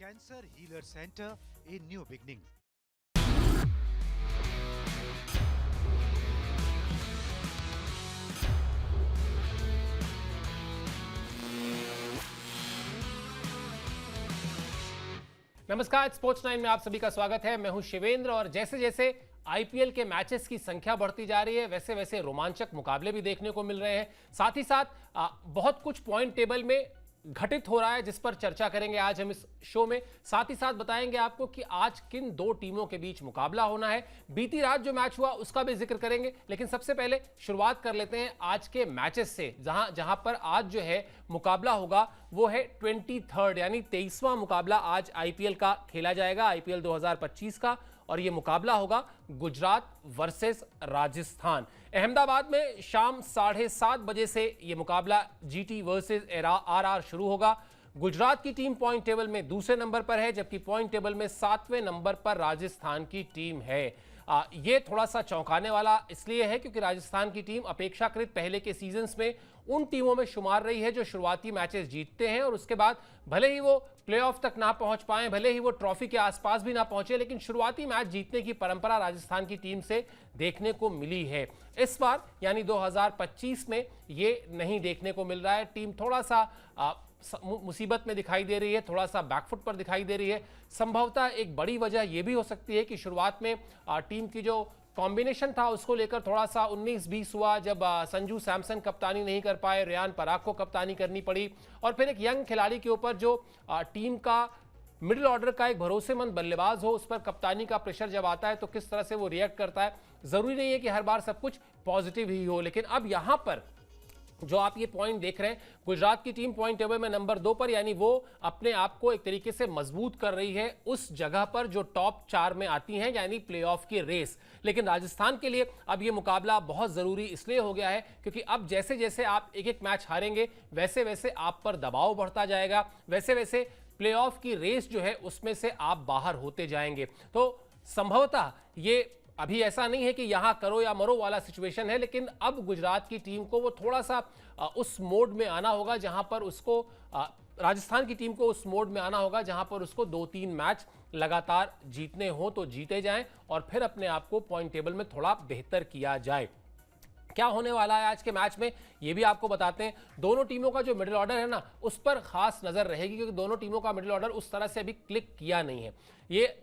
Cancer Healer Center, a new beginning. नमस्कार, sports 9 में आप सभी का स्वागत है। मैं हूं शिवेंद्र और जैसे जैसे आईपीएल के मैचेस की संख्या बढ़ती जा रही है वैसे वैसे रोमांचक मुकाबले भी देखने को मिल रहे हैं। साथ ही साथ बहुत कुछ पॉइंट टेबल में घटित हो रहा है जिस पर चर्चा करेंगे आज हम इस शो में। साथ ही साथ बताएंगे आपको कि आज किन दो टीमों के बीच मुकाबला होना है। बीती रात जो मैच हुआ उसका भी जिक्र करेंगे, लेकिन सबसे पहले शुरुआत कर लेते हैं आज के मैचेस से। जहां पर आज जो है मुकाबला होगा वो है 23rd यानी 23वां मुकाबला आज आईपीएल का खेला जाएगा, आईपीएल 2025 का। और यह मुकाबला होगा गुजरात वर्सेस राजस्थान। अहमदाबाद में शाम 7:30 बजे से यह मुकाबला जीटी वर्सेस आरआर शुरू होगा। गुजरात की टीम पॉइंट टेबल में दूसरे नंबर पर है, जबकि पॉइंट टेबल में 7वें नंबर पर राजस्थान की टीम है। ये थोड़ा सा चौंकाने वाला इसलिए है क्योंकि राजस्थान की टीम अपेक्षाकृत पहले के सीजन्स में उन टीमों में शुमार रही है जो शुरुआती मैचेस जीतते हैं और उसके बाद भले ही वो प्लेऑफ तक ना पहुंच पाए, भले ही वो ट्रॉफी के आसपास भी ना पहुंचे, लेकिन शुरुआती मैच जीतने की परंपरा राजस्थान की टीम से देखने को मिली है। इस बार यानी 2025 में ये नहीं देखने को मिल रहा है। टीम थोड़ा सा मुसीबत में दिखाई दे रही है, थोड़ा सा बैकफुट पर दिखाई दे रही है। संभवतः एक बड़ी वजह यह भी हो सकती है कि शुरुआत में टीम की जो कॉम्बिनेशन था उसको लेकर थोड़ा सा 19-20 हुआ, जब संजू सैमसन कप्तानी नहीं कर पाए, रेयान पराग को कप्तानी करनी पड़ी और फिर एक यंग खिलाड़ी के ऊपर जो टीम का मिडिल ऑर्डर का एक भरोसेमंद बल्लेबाज हो उस पर कप्तानी का प्रेशर जब आता है तो किस तरह से वो रिएक्ट करता है। जरूरी नहीं है कि हर बार सब कुछ पॉजिटिव ही हो, लेकिन अब यहां पर जो आप ये पॉइंट देख रहे हैं, गुजरात की टीम पॉइंट टेबल में नंबर 2 पर, यानी वो अपने आप को एक तरीके से मजबूत कर रही है उस जगह पर जो टॉप 4 में आती हैं, यानी प्लेऑफ की रेस। लेकिन राजस्थान के लिए अब ये मुकाबला बहुत जरूरी इसलिए हो गया है क्योंकि अब जैसे जैसे आप एक एक मैच हारेंगे वैसे वैसे आप पर दबाव बढ़ता जाएगा, वैसे वैसे प्लेऑफ की रेस जो है उसमें से आप बाहर होते जाएंगे। तो संभवतः ये अभी ऐसा नहीं है कि यहां करो या मरो वाला सिचुएशन है, लेकिन अब गुजरात की टीम को वो थोड़ा सा उस मोड में आना होगा जहां पर उसको राजस्थान की टीम को उस मोड में आना होगा जहां पर उसको 2-3 मैच लगातार जीतने हो तो जीते जाएं और फिर अपने आप को पॉइंट टेबल में थोड़ा बेहतर किया जाए। क्या होने वाला है आज के मैच में ये भी आपको बताते हैं। दोनों टीमों का जो मिडिल ऑर्डर है ना उस पर खास नजर रहेगी क्योंकि दोनों टीमों का मिडिल ऑर्डर उस तरह से अभी क्लिक किया नहीं है। ये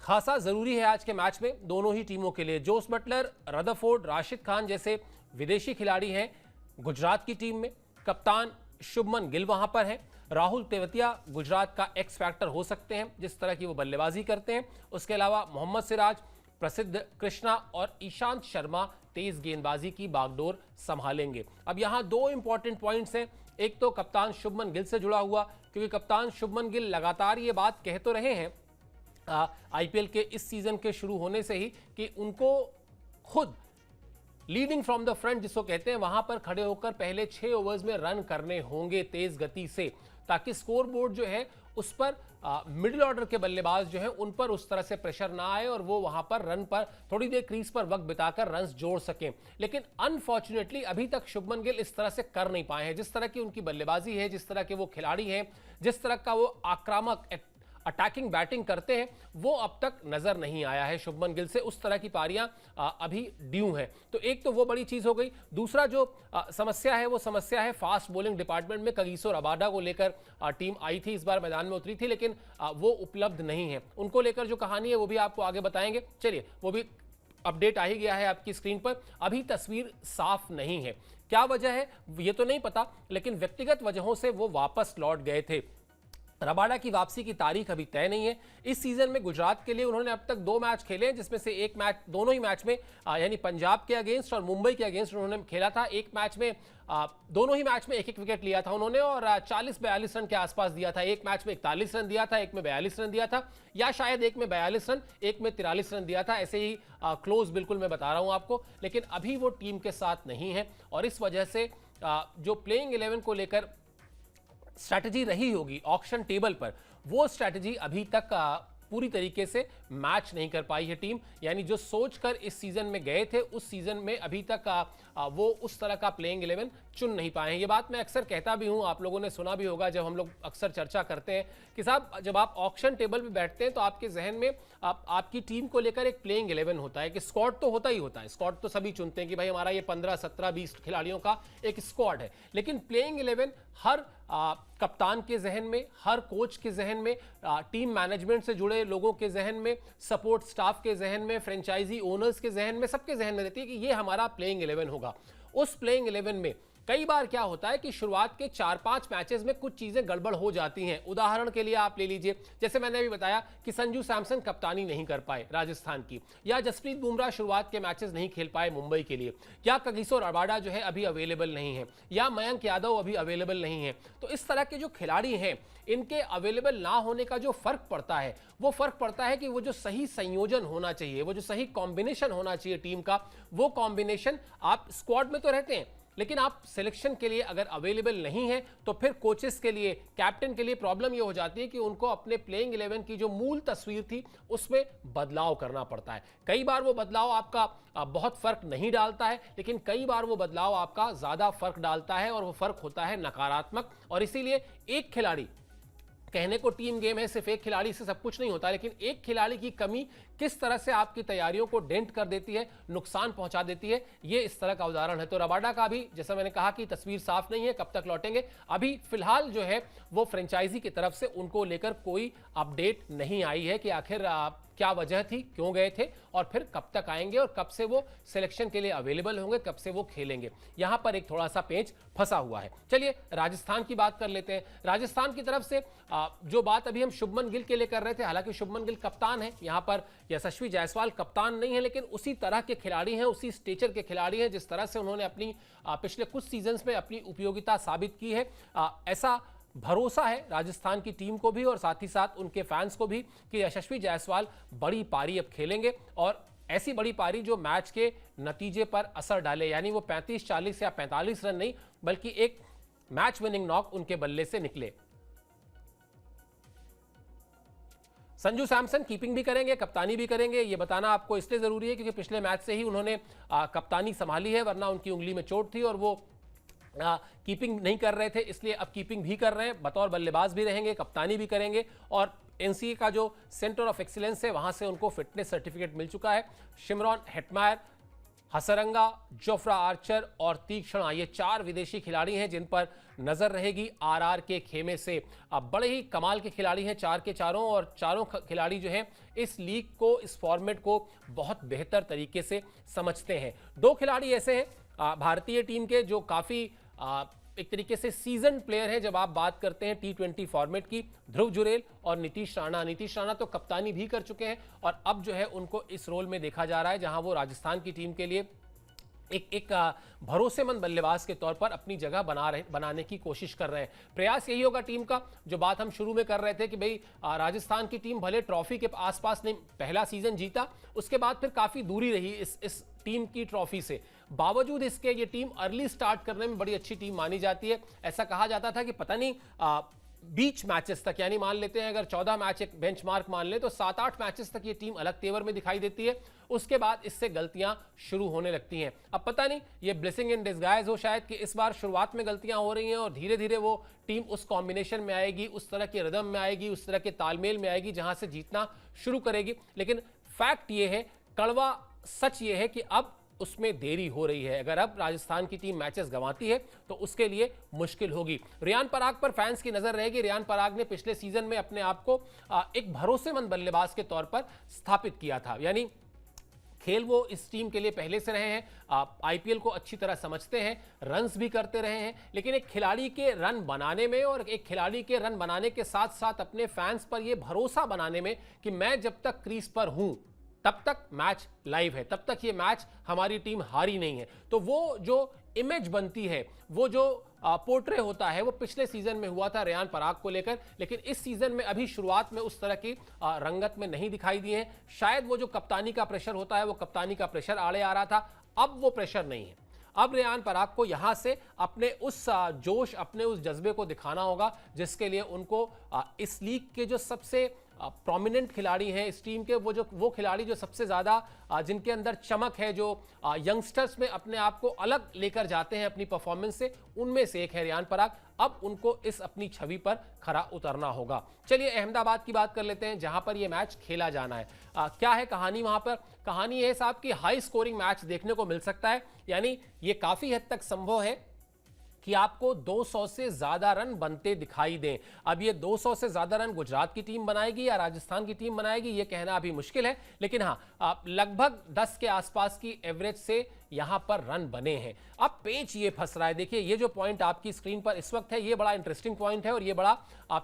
खासा जरूरी है आज के मैच में दोनों ही टीमों के लिए। Jos Buttler, Rutherford, Rashid Khan जैसे विदेशी खिलाड़ी हैं गुजरात की टीम में। कप्तान शुभमन गिल वहां पर है। राहुल तेवतिया गुजरात का एक्स फैक्टर हो सकते हैं जिस तरह की वो बल्लेबाजी करते हैं। उसके अलावा मोहम्मद सिराज, प्रसिद्ध कृष्णा और ईशांत शर्मा तेज गेंदबाजी की बागडोर संभालेंगे। अब यहां दो इंपॉर्टेंट पॉइंट्स हैं। एक तो कप्तान शुभमन गिल से जुड़ा हुआ, क्योंकि कप्तान शुभमन गिल लगातार ये बात कह तो रहे हैं आईपीएल के इस सीजन के शुरू होने से ही कि उनको खुद लीडिंग फ्रॉम द फ्रंट जिसको कहते हैं वहां पर खड़े होकर पहले 6 ओवर्स में रन करने होंगे तेज गति से, ताकि स्कोर बोर्ड जो है उस पर मिडिल ऑर्डर के बल्लेबाज जो है उन पर उस तरह से प्रेशर ना आए और वो वहां पर रन पर थोड़ी देर क्रीज पर वक्त बिताकर रन जोड़ सकें। लेकिन अनफॉर्चुनेटली अभी तक शुभमन गिल इस तरह से कर नहीं पाए हैं। जिस तरह की उनकी बल्लेबाजी है, जिस तरह के वो खिलाड़ी हैं, जिस तरह का वो आक्रामक अटैकिंग बैटिंग करते हैं, वो अब तक नजर नहीं आया है शुभमन गिल से। उस तरह की पारियां अभी ड्यू हैं। तो एक तो वो बड़ी चीज हो गई। दूसरा जो समस्या है वो समस्या है फास्ट बॉलिंग डिपार्टमेंट में। कगिसो रबाडा को लेकर टीम आई थी, इस बार मैदान में उतरी थी, लेकिन वो उपलब्ध नहीं है। उनको लेकर जो कहानी है वो भी आपको आगे बताएंगे। चलिए, वो भी अपडेट आ ही गया है आपकी स्क्रीन पर। अभी तस्वीर साफ नहीं है, क्या वजह है ये तो नहीं पता, लेकिन व्यक्तिगत वजहों से वो वापस लौट गए थे। रबाडा की वापसी की तारीख अभी तय नहीं है। इस सीजन में गुजरात के लिए उन्होंने अब तक 2 मैच खेले हैं, जिसमें से एक मैच दोनों ही मैच में यानी पंजाब के अगेंस्ट और मुंबई के अगेंस्ट उन्होंने खेला था। एक मैच में दोनों ही मैच में 1-1 विकेट लिया था उन्होंने और 40-42 रन के आसपास दिया था। एक मैच में 41 रन दिया था, एक में 42 रन दिया था, या शायद एक में 42 रन, एक में 43 रन दिया था। ऐसे ही क्लोज बिल्कुल मैं बता रहा हूं आपको। लेकिन अभी वो टीम के साथ नहीं है और इस वजह से जो प्लेइंग 11 को लेकर स्ट्रैटेजी रही होगी ऑक्शन टेबल पर, वो स्ट्रैटेजी अभी तक पूरी तरीके से मैच नहीं कर पाई है टीम। यानी जो सोचकर इस सीजन में गए थे उस सीजन में अभी तक वो उस तरह का प्लेइंग 11 चुन नहीं पाए हैं। ये बात मैं अक्सर कहता भी हूं, आप लोगों ने सुना भी होगा जब हम लोग अक्सर चर्चा करते हैं कि साहब जब आप ऑक्शन टेबल पे बैठते हैं तो आपके जहन में आपकी टीम को लेकर एक प्लेइंग 11 होता है कि स्क्वाड तो होता ही होता है। स्क्वाड तो सभी चुनते हैं कि भाई हमारा ये 15, 17, 20 खिलाड़ियों का एक स्क्वाड है, लेकिन प्लेइंग 11 हर कप्तान के जहन में, हर कोच के जहन में, टीम मैनेजमेंट से जुड़े लोगों के जहन में, सपोर्ट स्टाफ के जहन में, फ्रेंचाइजी ओनर्स के जहन में, सबके जहन में रहती है कि ये हमारा प्लेइंग 11 होगा। उस प्लेइंग 11 में कई बार क्या होता है कि शुरुआत के 4-5 मैचेस में कुछ चीजें गड़बड़ हो जाती हैं। उदाहरण के लिए आप ले लीजिए, जैसे मैंने अभी बताया कि संजू सैमसन कप्तानी नहीं कर पाए राजस्थान की, या जसप्रीत बुमराह शुरुआत के मैचेस नहीं खेल पाए मुंबई के लिए, या कगिसो रबाडा जो है अभी अवेलेबल नहीं है, या मयंक यादव अभी अवेलेबल नहीं है। तो इस तरह के जो खिलाड़ी हैं, इनके अवेलेबल ना होने का जो फर्क पड़ता है, वो फर्क पड़ता है कि वो जो सही संयोजन होना चाहिए, वो जो सही कॉम्बिनेशन होना चाहिए टीम का, वो कॉम्बिनेशन आप स्क्वाड में तो रहते हैं लेकिन आप सिलेक्शन के लिए अगर अवेलेबल नहीं है तो फिर कोचेस के लिए, कैप्टन के लिए प्रॉब्लम ये हो जाती है कि उनको अपने प्लेइंग 11 की जो मूल तस्वीर थी उसमें बदलाव करना पड़ता है। कई बार वो बदलाव आपका बहुत फर्क नहीं डालता है, लेकिन कई बार वो बदलाव आपका ज्यादा फर्क डालता है और वो फर्क होता है नकारात्मक। और इसीलिए एक खिलाड़ी, कहने को टीम गेम है, सिर्फ एक खिलाड़ी से सब कुछ नहीं होता, लेकिन एक खिलाड़ी की कमी किस तरह से आपकी तैयारियों को डेंट कर देती है, नुकसान पहुंचा देती है, ये इस तरह का उदाहरण है। तो रबाडा का भी जैसा मैंने कहा कि तस्वीर साफ नहीं है, कब तक लौटेंगे अभी फिलहाल जो है वो फ्रेंचाइजी की तरफ से उनको लेकर कोई अपडेट नहीं आई है कि आखिर क्या वजह थी, क्यों गए थे और फिर कब तक आएंगे और कब से वो सिलेक्शन के लिए अवेलेबल होंगे, कब से वो खेलेंगे। यहां पर एक थोड़ा सा पेंच फंसा हुआ है। चलिए राजस्थान की बात कर लेते हैं। राजस्थान की तरफ से जो बात अभी हम शुभमन गिल के लिए कर रहे थे, हालांकि शुभमन गिल कप्तान है, यहां पर यशस्वी जायसवाल कप्तान नहीं है, लेकिन उसी तरह के खिलाड़ी हैं, उसी स्टेचर के खिलाड़ी हैं जिस तरह से उन्होंने अपनी पिछले कुछ सीजन्स में अपनी उपयोगिता साबित की है। ऐसा भरोसा है राजस्थान की टीम को भी और साथ ही साथ उनके फैंस को भी कि यशस्वी जायसवाल बड़ी पारी अब खेलेंगे और ऐसी बड़ी पारी जो मैच के नतीजे पर असर डाले, यानी वो 35-40 या 45 रन नहीं बल्कि एक मैच विनिंग नॉक उनके बल्ले से निकले। संजू सैमसन कीपिंग भी करेंगे, कप्तानी भी करेंगे, ये बताना आपको इसलिए जरूरी है क्योंकि पिछले मैच से ही उन्होंने कप्तानी संभाली है, वरना उनकी उंगली में चोट थी और वो कीपिंग नहीं कर रहे थे, इसलिए अब कीपिंग भी कर रहे हैं, बतौर बल्लेबाज भी रहेंगे, कप्तानी भी करेंगे। और एनसीए का जो सेंटर ऑफ एक्सीलेंस है वहां से उनको फिटनेस सर्टिफिकेट मिल चुका है। Shimron Hetmyer, Hasaranga, Jofra Archer और तीक्ष्णा, ये 4 विदेशी खिलाड़ी हैं जिन पर नजर रहेगी आरआर के खेमे से। अब बड़े ही कमाल के खिलाड़ी हैं 4 के चारों, और चारों खिलाड़ी जो हैं इस लीग को, इस फॉर्मेट को बहुत बेहतर तरीके से समझते हैं। 2 खिलाड़ी ऐसे हैं भारतीय टीम के जो काफी एक तरीके से सीजन प्लेयर है जब आप बात करते हैं T20 फॉर्मेट की, ध्रुव जुरेल और नीतीश राणा। नीतीश राणा तो कप्तानी भी कर चुके हैं और अब जो है उनको इस रोल में देखा जा रहा है जहां वो राजस्थान की टीम के लिए एक भरोसेमंद बल्लेबाज के तौर पर अपनी जगह बनाने की कोशिश कर रहे हैं। प्रयास यही होगा टीम का, जो बात हम शुरू में कर रहे थे कि भाई राजस्थान की टीम भले ट्रॉफी के आसपास नहीं, पहला सीजन जीता, उसके बाद फिर काफी दूरी रही इस टीम की ट्रॉफी से। बावजूद इसके ये टीम अर्ली स्टार्ट करने में बड़ी अच्छी टीम मानी जाती है। ऐसा कहा जाता था कि पता नहीं बीच मैचेस तक, यानी मान लेते हैं अगर 14 मैच एक बेंचमार्क मान ले तो 7-8 मैचेस तक ये टीम अलग तेवर में दिखाई देती है, उसके बाद इससे गलतियां शुरू होने लगती हैं। अब पता नहीं ये ब्लेसिंग इन डिस्गाइज हो शायद कि इस बार शुरुआत में गलतियां हो रही हैं और धीरे धीरे वो टीम उस कॉम्बिनेशन में आएगी, उस तरह के रिदम में आएगी, उस तरह के तालमेल में आएगी जहां से जीतना शुरू करेगी। लेकिन फैक्ट ये है, कड़वा सच ये है कि अब उसमें देरी हो रही है। अगर अब राजस्थान की टीम मैचेस गंवाती है तो उसके लिए मुश्किल होगी। रियान पराग पर फैंस की नजर रहेगी। रियान पराग ने पिछले सीजन में अपने आप को एक भरोसेमंद बल्लेबाज के तौर पर स्थापित किया था, यानी खेल वो इस टीम के लिए पहले से रहे हैं, आईपीएल को अच्छी तरह समझते हैं, रन्स भी करते रहे हैं। लेकिन एक खिलाड़ी के रन बनाने में और एक खिलाड़ी के रन बनाने के साथ साथ अपने फैंस पर यह भरोसा बनाने में कि मैं जब तक क्रीज पर हूं तब तक मैच लाइव है, तब तक ये मैच हमारी टीम हारी नहीं है, तो वो जो इमेज बनती है, वो जो पोर्ट्रे होता है, वो पिछले सीजन में हुआ था रियान पराग को लेकर। लेकिन इस सीजन में अभी शुरुआत में उस तरह की रंगत में नहीं दिखाई दी है। शायद वो जो कप्तानी का प्रेशर होता है, वो कप्तानी का प्रेशर आड़े आ रहा था, अब वो प्रेशर नहीं है। अब रियान पराग को यहां से अपने उस जोश, अपने उस जज्बे को दिखाना होगा जिसके लिए उनको इस लीग के जो सबसे प्रोमिनेंट खिलाड़ी हैं इस टीम के, वो खिलाड़ी जो सबसे ज़्यादा जिनके अंदर चमक है, जो यंगस्टर्स में अपने आप को अलग लेकर जाते हैं अपनी परफॉर्मेंस से, उनमें से एक है रियान पराग। अब उनको इस अपनी छवि पर खरा उतरना होगा। चलिए अहमदाबाद की बात कर लेते हैं, जहां पर यह मैच खेला जाना है। क्या है कहानी वहां पर? कहानी है साहब कि हाई स्कोरिंग मैच देखने को मिल सकता है, यानी ये काफी हद तक संभव है कि आपको 200 से ज्यादा रन बनते दिखाई दें। अब ये 200 से ज्यादा रन गुजरात की टीम बनाएगी या राजस्थान की टीम बनाएगी, ये कहना अभी मुश्किल है, लेकिन हाँ लगभग 10 के आसपास की एवरेज से यहां पर रन बने हैं। अब पेच ये फंस रहा है। देखिए ये जो पॉइंट आपकी स्क्रीन पर इस वक्त है, ये बड़ा इंटरेस्टिंग पॉइंट है और ये बड़ा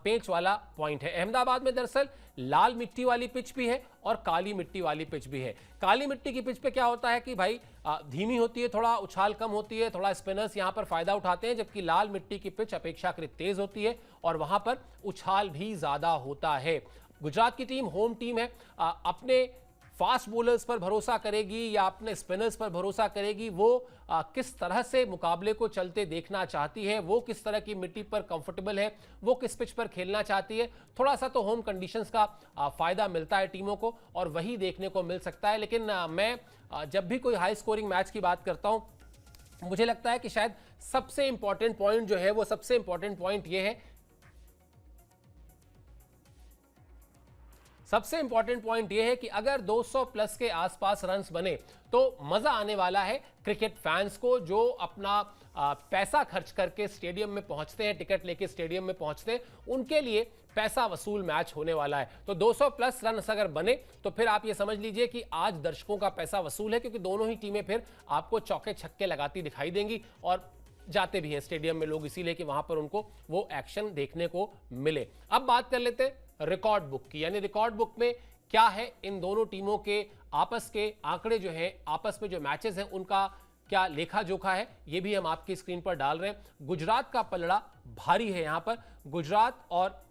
पेच वाला पॉइंट है। अहमदाबाद में दरअसल लाल मिट्टी वाली पिच भी है और काली मिट्टी वाली पिच भी है। काली मिट्टी की पिच पे क्या होता है कि भाई धीमी होती है, थोड़ा उछाल कम होती है, थोड़ा स्पिनर्स यहां पर फायदा उठाते हैं, जबकि लाल मिट्टी की पिच अपेक्षाकृत तेज होती है और वहां पर उछाल भी ज्यादा होता है। गुजरात की टीम होम टीम है, अपने फास्ट बॉलर्स पर भरोसा करेगी या अपने स्पिनर्स पर भरोसा करेगी, वो किस तरह से मुकाबले को चलते देखना चाहती है, वो किस तरह की मिट्टी पर कंफर्टेबल है, वो किस पिच पर खेलना चाहती है। थोड़ा सा तो होम कंडीशंस का फायदा मिलता है टीमों को और वही देखने को मिल सकता है। लेकिन मैं जब भी कोई हाई स्कोरिंग मैच की बात करता हूं, मुझे लगता है कि शायद सबसे इंपॉर्टेंट पॉइंट जो है, वो सबसे इंपॉर्टेंट पॉइंट ये है, सबसे इंपॉर्टेंट पॉइंट यह है कि अगर 200 प्लस के आसपास रन्स बने तो मजा आने वाला है क्रिकेट फैंस को, जो अपना पैसा खर्च करके स्टेडियम में पहुंचते हैं, टिकट लेके स्टेडियम में पहुंचते हैं, उनके लिए पैसा वसूल मैच होने वाला है। तो 200 प्लस रन अगर बने तो फिर आप ये समझ लीजिए कि आज दर्शकों का पैसा वसूल है, क्योंकि दोनों ही टीमें फिर आपको चौके छक्के लगाती दिखाई देंगी और जाते भी हैं स्टेडियम में लोग इसीलिए कि वहां पर उनको वो एक्शन देखने को मिले। अब बात कर लेते हैं रिकॉर्ड बुक की, यानी रिकॉर्ड बुक में क्या है इन दोनों टीमों के आपस के आंकड़े जो हैं, आपस में जो मैचेस हैं उनका क्या लेखा जोखा है, ये भी हम आपकी स्क्रीन पर डाल रहे हैं। गुजरात का पलड़ा भारी है। यहां पर गुजरात और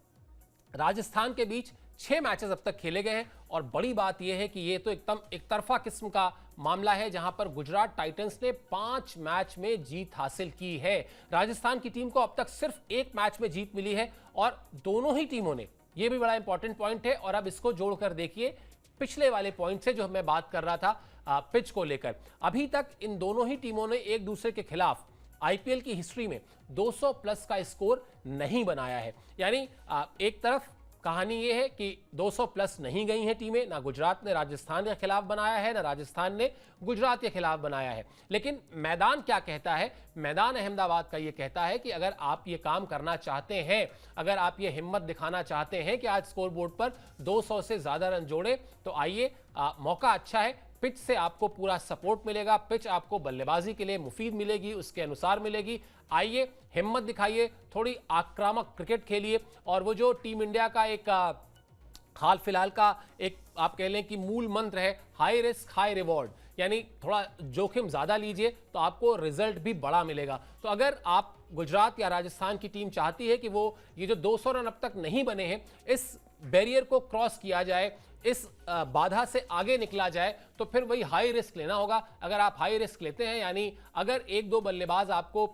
राजस्थान के बीच 6 मैचेस अब तक खेले गए हैं और बड़ी बात यह है कि ये तो एकदम एक तरफा किस्म का मामला है, जहां पर गुजरात टाइटंस ने 5 मैच में जीत हासिल की है। राजस्थान की टीम को अब तक सिर्फ 1 मैच में जीत मिली है और दोनों ही टीमों ने, ये भी बड़ा इंपॉर्टेंट पॉइंट है और अब इसको जोड़कर देखिए पिछले वाले पॉइंट से जो मैं बात कर रहा था पिच को लेकर, अभी तक इन दोनों ही टीमों ने एक दूसरे के खिलाफ आईपीएल की हिस्ट्री में 200 प्लस का स्कोर नहीं बनाया है। यानी एक तरफ कहानी यह है कि 200 प्लस नहीं गई हैं टीमें, ना गुजरात ने राजस्थान के खिलाफ बनाया है, ना राजस्थान ने गुजरात के खिलाफ बनाया है। लेकिन मैदान क्या कहता है? मैदान अहमदाबाद का यह कहता है कि अगर आप ये काम करना चाहते हैं, अगर आप ये हिम्मत दिखाना चाहते हैं कि आज स्कोर बोर्ड पर 200 से ज्यादा रन जोड़े, तो आइए, मौका अच्छा है। पिच से आपको पूरा सपोर्ट मिलेगा, पिच आपको बल्लेबाजी के लिए मुफीद मिलेगी, उसके अनुसार मिलेगी। आइए, हिम्मत दिखाइए, थोड़ी आक्रामक क्रिकेट खेलिए और वो जो टीम इंडिया का एक हाल फिलहाल का एक आप कह लें कि मूल मंत्र है, हाई रिस्क हाई रिवॉर्ड, यानी थोड़ा जोखिम ज्यादा लीजिए तो आपको रिजल्ट भी बड़ा मिलेगा। तो अगर आप गुजरात या राजस्थान की टीम चाहती है कि वो ये जो 200 रन अब तक नहीं बने हैं, इस बैरियर को क्रॉस किया जाए, इस बाधा से आगे निकला जाए, तो फिर वही हाई रिस्क लेना होगा। अगर आप हाई रिस्क लेते हैं, यानी अगर 1-2 बल्लेबाज आपको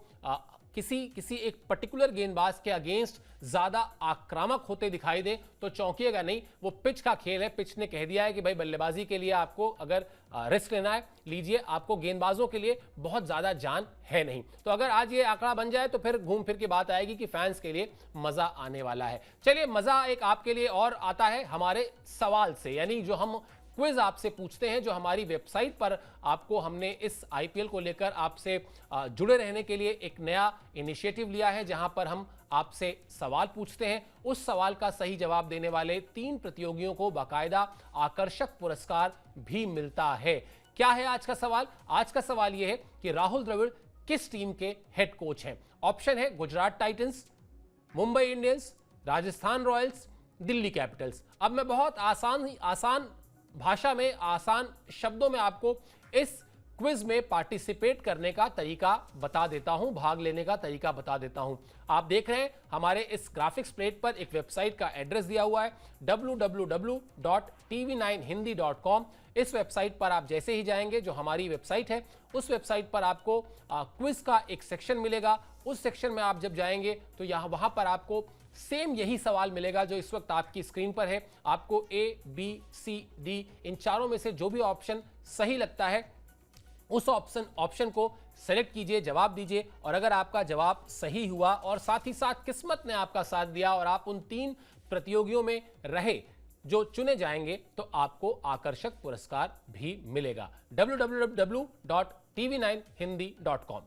किसी एक पर्टिकुलर गेंदबाज के अगेंस्ट ज्यादा आक्रामक होते दिखाई दे तो चौंकिएगा नहीं, वो पिच का खेल है। पिच ने कह दिया है कि भाई बल्लेबाजी के लिए आपको अगर रिस्क लेना है लीजिए, आपको गेंदबाजों के लिए बहुत ज्यादा जान है नहीं। तो अगर आज ये आंकड़ा बन जाए तो फिर घूम फिर के बात आएगी कि फैंस के लिए मजा आने वाला है। चलिए, मजा एक आपके लिए और आता है हमारे सवाल से, यानी जो हम क्विज आपसे पूछते हैं, जो हमारी वेबसाइट पर आपको हमने इस आईपीएल को लेकर आपसे जुड़े रहने के लिए एक नया इनिशिएटिव लिया है, जहां पर हम आपसे सवाल पूछते हैं। उस सवाल का सही जवाब देने वाले 3 प्रतियोगियों को बाकायदा आकर्षक पुरस्कार भी मिलता है। क्या है आज का सवाल? आज का सवाल यह है कि राहुल द्रविड़ किस टीम के हेड कोच हैं? ऑप्शन है Gujarat Titans, Mumbai Indians, Rajasthan Royals, Delhi Capitals. अब मैं बहुत आसान भाषा में, आसान शब्दों में आपको इस क्विज में पार्टिसिपेट करने का तरीका बता देता हूं, भाग लेने का तरीका बता देता हूं। आप देख रहे हैं हमारे इस ग्राफिक्स प्लेट पर एक वेबसाइट का एड्रेस दिया हुआ है, www.tv9hindi.com। इस वेबसाइट पर आप जैसे ही जाएंगे, जो हमारी वेबसाइट है, उस वेबसाइट पर आपको क्विज का एक सेक्शन मिलेगा। उस सेक्शन में आप जब जाएंगे तो वहां पर आपको सेम यही सवाल मिलेगा जो इस वक्त आपकी स्क्रीन पर है। आपको A, B, C, D इन चारों में से जो भी ऑप्शन सही लगता है उस ऑप्शन को सेलेक्ट कीजिए, जवाब दीजिए, और अगर आपका जवाब सही हुआ और साथ ही साथ किस्मत ने आपका साथ दिया और आप उन 3 प्रतियोगियों में रहे जो चुने जाएंगे, तो आपको आकर्षक पुरस्कार भी मिलेगा। www.tv9hindi.com